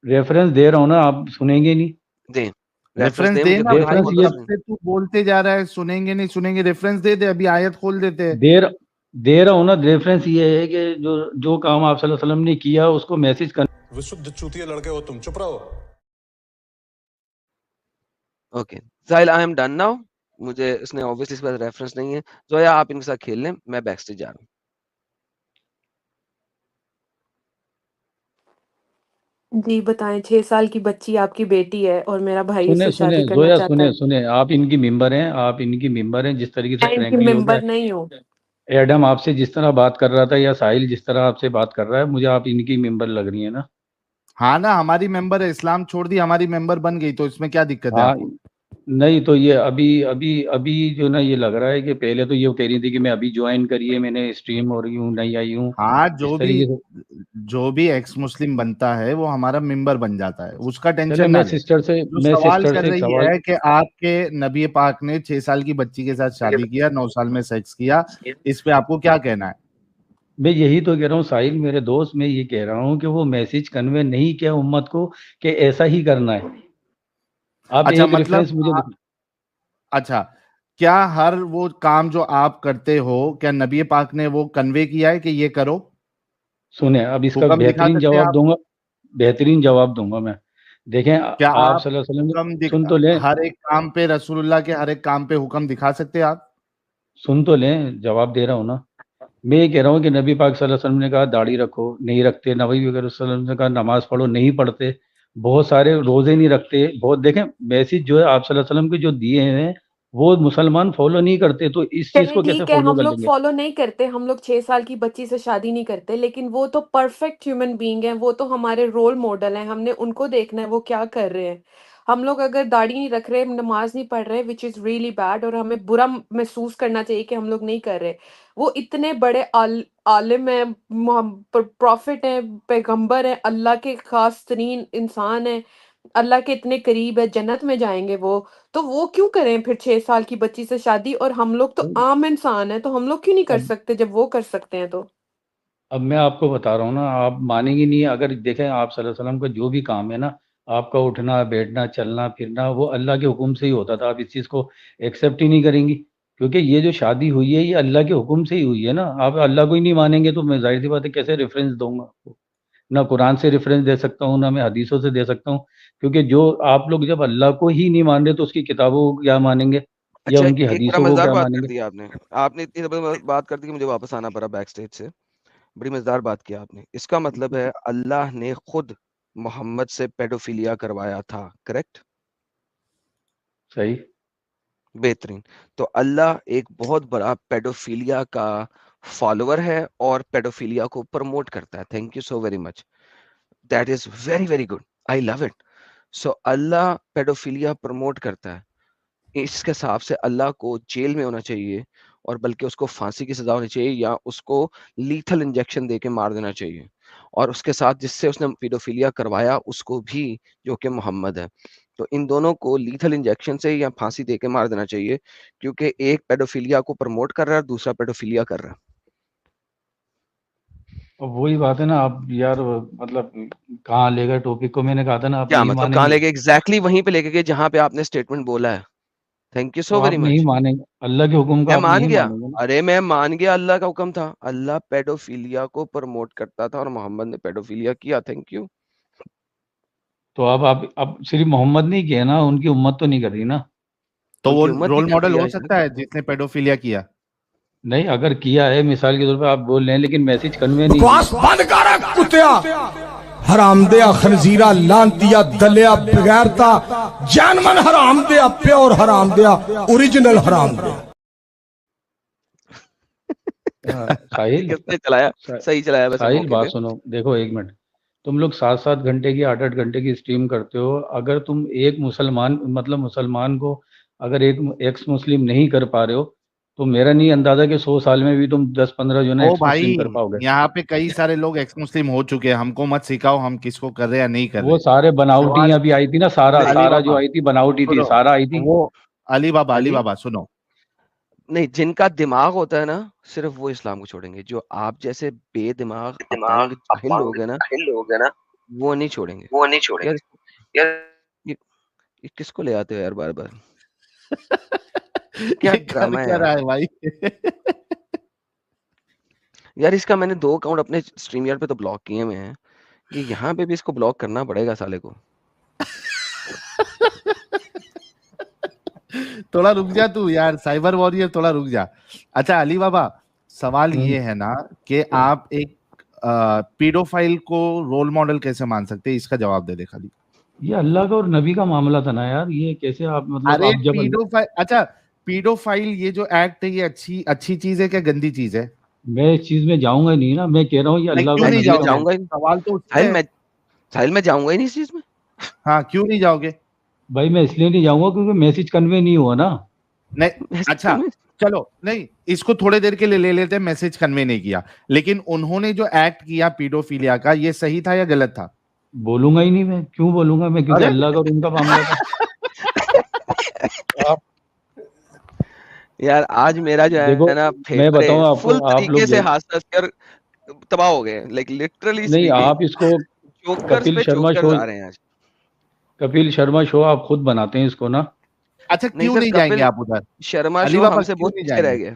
ریفرنس دے رہا ہوں نا، آپ سنیں گے نہیں. دیں، ریفرنس ریفرنس دیں دے مجھے نا بولنے بھائی، ریفرنس بول یہ بس کب سے تو بولتے جا رہا ہے سنیں گے نہیں سنیں گے، ریفرنس دے دے، ابھی آیت کھول دیتے ہیں. دے رہا ہوں نا. ریفرنس یہ ہے کہ جو کام آپ صلی اللہ علیہ وسلم نے کیا اس کو میسج کرنا. وسد چوتیے لڑکے ہو تم، چپ رہو. Okay Sahil I am done now, مجھے اس نے obviously اس کے پاس ریفرنس نہیں ہے، زویا آپ ان کے ساتھ کھیل لیں، میں بیک اسٹیج جا رہا ہوں. جی بتائیں، 6 سال کی بچی آپ کی بیٹی ہے اور میرا بھائی اس سنیں سے سنیں شادی کرنا زویا، چاہتا ہے. سنیں آپ ان کی ممبر ہیں، جس طریقے سے میں ان کی فرینکلی ہو گیا. ممبر نہیں ہوں. ایڈم آپ سے جس طرح بات کر رہا تھا یا ساحل جس طرح آپ سے بات کر رہا ہے، مجھے آپ ان کی ممبر لگ رہی ہیں نا. ہاں نا، ہماری ممبر ہے، اسلام چھوڑ دی، ہماری ممبر بن گئی، تو اس میں کیا دقت ہے ہاں آپ کو؟ نہیں تو یہ ابھی جو نا یہ لگ رہا ہے کہ پہلے تو یہ کہہ رہی تھی کہ میں ابھی جوائن کریے، میں نے اسٹریم ہو رہی ہوں، نہیں آئی ہوں. ہاں، اس طریقے سے جو بھی ایکس مسلم بنتا ہے وہ ہمارا ممبر بن جاتا ہے، اس کا چلے ٹینشن نہ میں لے. جو میں سوال سسٹر کر سے ایک رہی سوال. ہے کہ آپ کے نبی پاک نے 6 سال کی بچی کے ساتھ شادی کیا، 9 سال میں سیکس کیا، اس پہ آپ کو کیا کہنا ہے؟ میں یہی تو کہہ رہا ہوں ساحل میرے دوست، میں یہ کہہ رہا ہوں کہ وہ میسج کنوے نہیں کیا امت کو کہ ایسا ہی کرنا ہے. آپ اچھا، ایک مطلب ریفرنس مجھے اچھا، کیا ہر وہ کام جو آپ کرتے ہو، کیا نبی پاک نے وہ کنوے کیا ہے کہ یہ کرو؟ سنیں، اب اس کا حکم دکھا سکتے ہیں آپ؟ بہترین جواب دوں گا میں. دیکھیں کیا آپ آپ صلی اللہ علیہ وسلم حکم سن تو لیں، ہر ایک کام پہ رسول اللہ کے ہر ایک کام پہ حکم دکھا سکتے ہیں آپ؟ سن تو لیں، جواب دے رہا ہوں نا. میں یہ کہہ رہا ہوں کہ نبی پاک صلی اللہ علیہ وسلم نے کہا داڑھی رکھو، نہیں رکھتے. نبی وغیرہ صلی اللہ علیہ وسلم نے کہا نماز پڑھو، نہیں پڑھتے. بہت سارے روزے نہیں رکھتے. بہت دیکھیں میسج جو ہے آپ صلی اللہ علیہ وسلم کے جو دیے ہیں وہ مسلمان فالو نہیں کرتے، تو اس چیز چلے کو کیسے ٹھیک ہے، فالو ہم کر لوگ لیں گے؟ فالو نہیں کرتے، ہم لوگ 6 سال کی بچی سے شادی نہیں کرتے، لیکن وہ تو پرفیکٹ ہیومن بینگ ہیں، وہ تو ہمارے رول ماڈل ہیں، ہم نے ان کو دیکھنا ہے وہ کیا کر رہے ہیں. ہم لوگ اگر داڑھی نہیں رکھ رہے، نماز نہیں پڑھ رہے، وچ از ریئلی بیڈ، اور ہمیں برا محسوس کرنا چاہیے کہ ہم لوگ نہیں کر رہے. وہ اتنے بڑے عالم ہیں، پروفٹ ہیں، پیغمبر ہیں، اللہ کے خاص ترین انسان ہیں، اللہ کے اتنے قریب ہے، جنت میں جائیں گے وہ. تو وہ کیوں کریں پھر 6 سال کی بچی سے شادی؟ اور ہم لوگ تو عام انسان ہیں، تو ہم لوگ کیوں نہیں کر اب سکتے جب وہ کر سکتے ہیں تو؟ اب میں آپ کو بتا رہا ہوں نا، آپ مانیں گی نہیں. اگر دیکھیں آپ صلی اللہ علیہ وسلم کا جو بھی کام ہے نا، آپ کا اٹھنا بیٹھنا چلنا پھرنا، وہ اللہ کے حکم سے ہی ہوتا تھا. آپ اس چیز کو ایکسیپٹ ہی نہیں کریں گی، کیونکہ یہ جو شادی ہوئی ہے یہ اللہ کے حکم سے ہی ہوئی ہے نا. آپ اللہ کو ہی نہیں مانیں گے تو میں ظاہر سی بات ہے کیسے ریفرنس دوں گا آپ کو؟ نہ قرآن سے ریفرنس دے سکتا ہوں، نہ میں حدیثوں سے دے سکتا ہوں. کیونکہ جو آپ لوگ جب اللہ کو ہی نہیں مان رہے تو اس کی کتابوں کو کیا مانیں گے یا اچھا ان کی ایک بڑا حدیثوں کو مزیدار کیا بات مانیں کر گے؟ دی آپ نے اتنی زبردست بات کر دی کہ مجھے واپس آنا پڑا بیک سٹیج سے. بڑی مزیدار بات کیا آپ نے. اس کا مطلب ہے اللہ نے خود محمد سے پیڈوفیلیا کروایا تھا، کریکٹ؟ صحیح. بہترین. تو اللہ ایک بہت بڑا پیڈوفیلیا کا فالوور ہے اور پیڈوفیلیا کو پروموٹ کرتا ہے. Thank you so very much. That is very very good. I love it. So Allah paedophilia promote کرتا ہے. اس کے حساب سے اللہ کو جیل میں ہونا چاہیے، اور بلکہ اس کو پھانسی کی سزا ہونی چاہیے، یا اس کو لیتھل انجیکشن دے کے مار دینا چاہیے. اور اس کے ساتھ جس سے اس نے پیڈوفیلیا کروایا اس کو بھی، جو کہ محمد ہے. تو ان دونوں کو لیتھل انجیکشن سے یا پھانسی دے کے مار دینا چاہیے، کیونکہ ایک پیڈوفیلیا کو پروموٹ کر رہا ہے اور دوسرا پیڈوفیلیا کر رہا ہے. اور وہی بات ہے نا. آپ یار مطلب کہاں لے گئے ٹاپک کو؟ میں نے کہا تھا نا آپ کیا نہیں مطلب مانیں کہاں گے. لے کے ایگزیکٹلی وہیں پہ لے کے گئے جہاں پہ آپ نے اسٹیٹمنٹ بولا ہے. تھینک یو تو سو آپ ویری نہیں مچ. مانیں گے اللہ کے حکم کا، میں آپ مان نہیں گیا. مانیں گے نا. ارے میں مان گیا اللہ کا حکم تھا. اللہ پیڈوفیلیا کو پروموٹ کرتا تھا اور محمد نے پیڈوفیلیا کیا. Thank you. تو اب صرف محمد نہیں کیا نا، ان کی امت تو نہیں کر رہی نا. تو ان وہ کی امت بھی رول کر ماڈل رہی ہے ہو آج تک. سکتا ہے جس نے پیڈوفیلیا کیا؟ نہیں اگر کیا ہے مثال کے طور پہ آپ بول رہے ہیں، لیکن میسج کنوے نہیں کی. بکواس بند کر کتیا، حرام دیا، خنزیرہ، لانتیا، دلیا، بغیرتا، جانمن حرام دیا، پیور حرام دیا، اوریجنل حرام دیا. ساحل کس نے چلایا؟ صحیح چلایا ویسے ساحل موقع پہ. بات سنو، دیکھو ایک منٹ. تم لوگ 7-7 گھنٹے کی 8-8 گھنٹے کی اسٹریم کرتے ہو. اگر تم ایک مسلمان کو اگر ایک ایکس مسلم نہیں کر پا رہے ہو تو میرا نہیں اندازہ کہ 100 سال میں بھی تم 10-15 جو ہے نا او ایکس بھائی مسلم کر پاؤ گے. یہاں پہ کئی سارے لوگ ایکس مسلم ہو چکے ہیں, ہم کو مت سکھاؤ ہم کس کو کر رہے یا نہیں کر وہ رہے. سارے بناوٹی سوال ابھی آئی تھی نا, علی سارا جو بابا آئی تھی بناوٹی تھی, سنو, سارا آئی تھی. وہ علی ہاں جی بابا سنو, نہیں, جن کا دماغ ہوتا ہے نا صرف وہ اسلام کو چھوڑیں گے. جو آپ جیسے بے دماغ اپانگ جاہل لوگ ہیں نا وہ نہیں چھوڑیں گے. یار یہ یہ کس کو لے آتے ہو یار بار بار, کیا یہ ڈرامہ ہے کیا یار. رہا ہے بھائی. یار اس کا میں نے 2 اکاؤنٹ اپنے اسٹریم یارڈ پہ تو بلاک کیے ہوئے ہیں, یہ یہاں پہ بھی اس کو بلاک کرنا پڑے گا سالے کو. تھوڑا رک جا تو یار, سائبر واریر تھوڑا رک جا. اچھا علی بابا, سوال یہ ہے نا کہ آپ ایک پیڈوفائل کو رول ماڈل کیسے مان سکتے ہیں, اس کا جواب دے دے خالی. یہ اللہ کا اور نبی کا معاملہ تھا نا یار, یہ کیسے آپ مطلب ارے آپ جب پیڈوفائل, اچھا پیڈوفائل یہ جو ایکٹ ہے یہ اچھی چیز ہے کیا گندی چیز ہے؟ میں اس چیز میں جاؤں گا نہیں نا, میں کہہ رہا ہوں یہ اللہ کا کیوں اور نہیں نبی جاؤ کا گے؟ جاؤں گا ہی سوال تو اس ساحل, سے میں جاؤں گا ہی نہیں اس چیز میں. ہاں کیوں نہیں جاؤ گے بھائی, میں اس لیے نہیں جاؤں گا کیونکہ میسج کنوے نہیں ہوا نا. نہیں اچھا چلو نہیں, اس کو تھوڑے دیر کے لیے لے لیتے ہیں, میسج کنوے نہیں کیا, لیکن انہوں نے جو ایکٹ کیا پیڈوفیلیا کا یہ صحیح تھا یا غلط تھا؟ بولوں گا ہی نہیں, میں کیوں بولوں گا, میں کیونکہ اللہ کا اور ان کا معاملہ تھا. یار آج میرا جو دیکھو ہے نا میں بتاؤں آپ فل کو, آپ طریقے لوگ سے ہنس کر تباہ ہو گئے, لائک لٹرلی نہیں, آپ اس کو جوکرز کپل پہ شرما جوکرز شو, آ رہے ہیں آج. کپل شرما شو آپ خود بناتے ہیں اس کو نا. اچھا نہیں کیوں سر, نہیں جائیں گے کپل آپ ادھر؟ شرما علی شو بابا ہم سے کیوں بہت نہیں پیچھے جائیں رہ گے؟ گیا.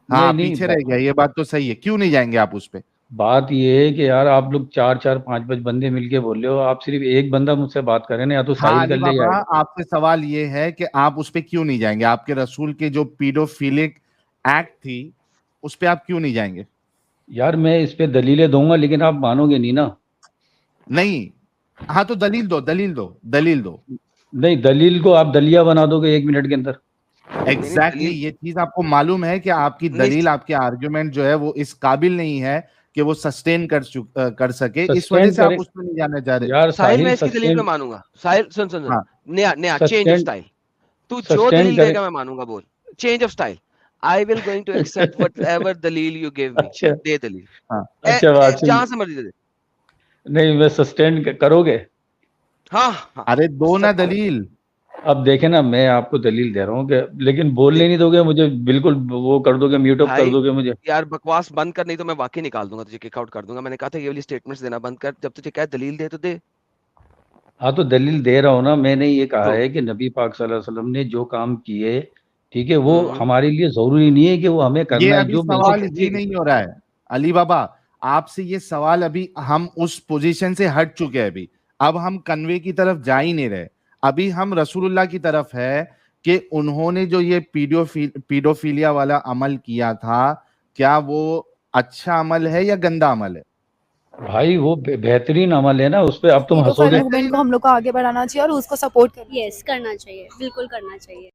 ہاں نہیں, پیچھے رہ گیا, یہ بات تو صحیح ہے, کیوں نہیں جائیں گے آپ اس پہ؟ بات یہ ہے کہ یار آپ لوگ 4-5 بندے مل کے بول رہے ہو, آپ صرف ایک بندہ مجھ سے بات کریں نا, یا تو ہاں ساحل علی کر لے یا بابا آپ سے سوال یہ ہے کہ آپ اس پہ کیوں نہیں جائیں گے؟ آپ کے رسول کے جو پیڈوفیلک ایکٹ تھی اس پہ آپ کیوں نہیں جائیں گے؟ یار میں اس پہ دلیلیں دوں گا لیکن آپ مانو گے نہیں نا. نہیں, ہاں تو دلیل دو. نہیں, دلیل کو آپ دلیا بنا دو گے 1 منٹ کے اندر. ایگزیکٹلی یہ چیز آپ کو معلوم ہے کہ آپ کی دلیل, آپ کے آرگومنٹ جو ہے وہ اس قابل نہیں ہے کہ وہ سسٹین کر سکے, اس وجہ سے آپ اس میں نہیں جانا چاہ رہے. یار ساحل میں ساحل اس کی دلیل پہ مانوں گا. ساحل سن ہاں نیا چینج آف سٹائل. تو جو سسٹین دلیل دے کرے. گا میں مانوں گا. بول change of style. I will going to accept whatever دلیل you give me. اچھا دے دلیل اچھا بات سن, جہاں سے مرضی دے. نہیں میں سسٹین کرو گے. ہاں ارے دو نا دلیل. اب دیکھیں نا, میں آپ کو دلیل دے رہا ہوں کہ لیکن بولنے نہیں دو گے مجھے, بالکل وہ کر دو گے, میوٹ اپ کر دو گے مجھے. یار بکواس بند کر, نہیں تو میں واقعی نکال دوں گا تجھے, کک آؤٹ کر دوں گا. میں نے کہا تھا یہ والی اسٹیٹمنٹس دینا بند کر, جب تجھے کہا دلیل دے تو دے. ہاں تو دلیل دے رہا ہوں نا, میں نے یہ کہا ہے کہ نبی پاک صلی اللہ علیہ وسلم نے جو کام کیے, ٹھیک ہے, وہ ہمارے لیے ضروری نہیں ہے کہ وہ ہمیں کرنا یہ ہے ابھی جو سوال یہ نہیں ہو رہا ہے علی بابا, آپ سے یہ سوال ابھی ہم اس پوزیشن سے ہٹ چکے ہیں. اب ہم کنوے کی طرف جا ہی نہیں رہے, ابھی ہم رسول اللہ کی طرف ہے کہ انہوں نے جو یہ پیڈوفیلیا والا عمل کیا تھا, کیا وہ اچھا عمل ہے یا گندا عمل ہے؟ بھائی وہ بہترین عمل ہے نا, اس پہ اب تم ہنسو گے. موومنٹ کو ہم لوگ کو آگے بڑھانا چاہیے اور اس کو سپورٹ کرنا چاہیے, بالکل کرنا چاہیے.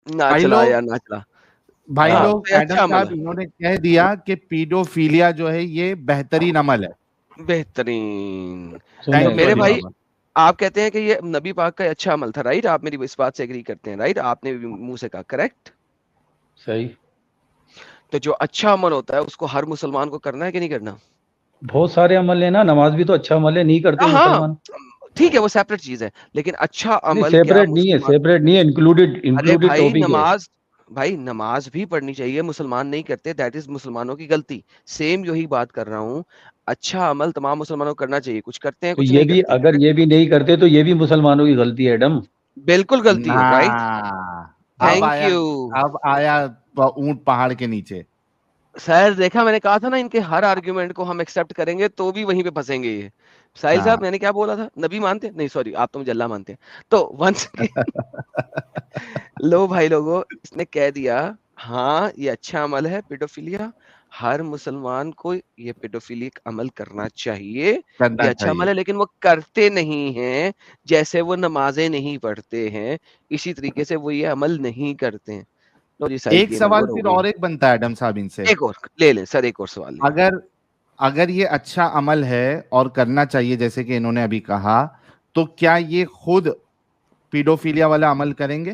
بھائی لوگ ایڈم صاحب انہوں نے کہہ دیا کہ پیڈوفیلیا جو ہے یہ بہترین عمل ہے. بہترین. میرے بھائی آپ کہتے ہیں کہ یہ نبی پاک کا اچھا عمل تھا, رائٹ؟ آپ میری اس بات سے ایگری کرتے ہیں, رائٹ؟ آپ نے منہ سے کہا, کریکٹ؟ صحیح. تو جو اچھا عمل ہوتا ہے اس کو ہر مسلمان کو کرنا ہے کہ نہیں کرنا؟ بہت سارے عمل ہیں نا, نماز بھی تو اچھا عمل ہے, نہیں کرتے مسلمان. ٹھیک ہے وہ سیپریٹ چیز ہے, لیکن اچھا عمل سیپریٹ نہیں ہے, انکلوڈیڈ ٹاپک ہے. بھائی نماز بھی پڑھنی چاہیے, مسلمان نہیں کرتے, دیٹ از مسلمانوں کی غلطی. سیم یہی بات کر رہا ہوں, اچھا عمل تمام مسلمانوں کو کرنا چاہیے, کچھ کرتے ہیں تو کچھ یہ نہیں بھی کرتے. اگر یہ بھی نہیں کرتے تو یہ بھی مسلمانوں کی غلطی ہے ایڈم. بالکل غلطی ہے, رائٹ. Thank you. اب آیا اونٹ پہاڑ کے نیچے. سر دیکھا, میں نے کہا تھا نا ان کے ہر آرگیومنٹ کو ہم ایکسپٹ کریں گے تو بھی وہیں پہ پھنسیں گے یہ. ساحل صاحب میں نے کیا بولا تھا, نبی مانتے نہیں, سوری آپ تو مجھے اللہ مانتے ہیں. تو ونس لو بھائی لوگوں, اس نے کہہ دیا ہاں یہ اچھا عمل ہے پیڈوفیلیا, ہر مسلمان کو یہ پیڈوفیلک عمل کرنا چاہیے, یہ اچھا عمل ہے, لیکن وہ کرتے نہیں ہیں. جیسے وہ نمازیں نہیں پڑھتے ہیں اسی طریقے سے وہ یہ عمل نہیں کرتے ہیں. ایک سوال پھر اور ایک بنتا ہے ایڈم صاحب ان سے, ایک اور لے لیں سر, ایک اور سوال. اگر یہ اچھا عمل ہے اور کرنا چاہیے جیسے کہ انہوں نے ابھی کہا, تو کیا یہ خود پیڈوفیلیا والا عمل کریں گے؟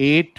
8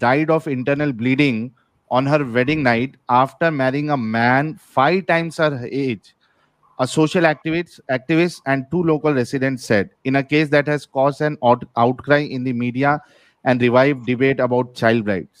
died of internal bleeding on her wedding night after marrying a man 5 times her age, a social activist and 2 local residents said, in a case that has caused an outcry in the media and revive debate about child rights.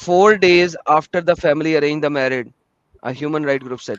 4 days after the family arranged the marriage, a human right group said,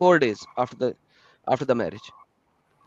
4 days after the marriage,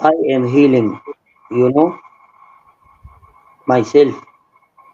I am healing, you know, myself,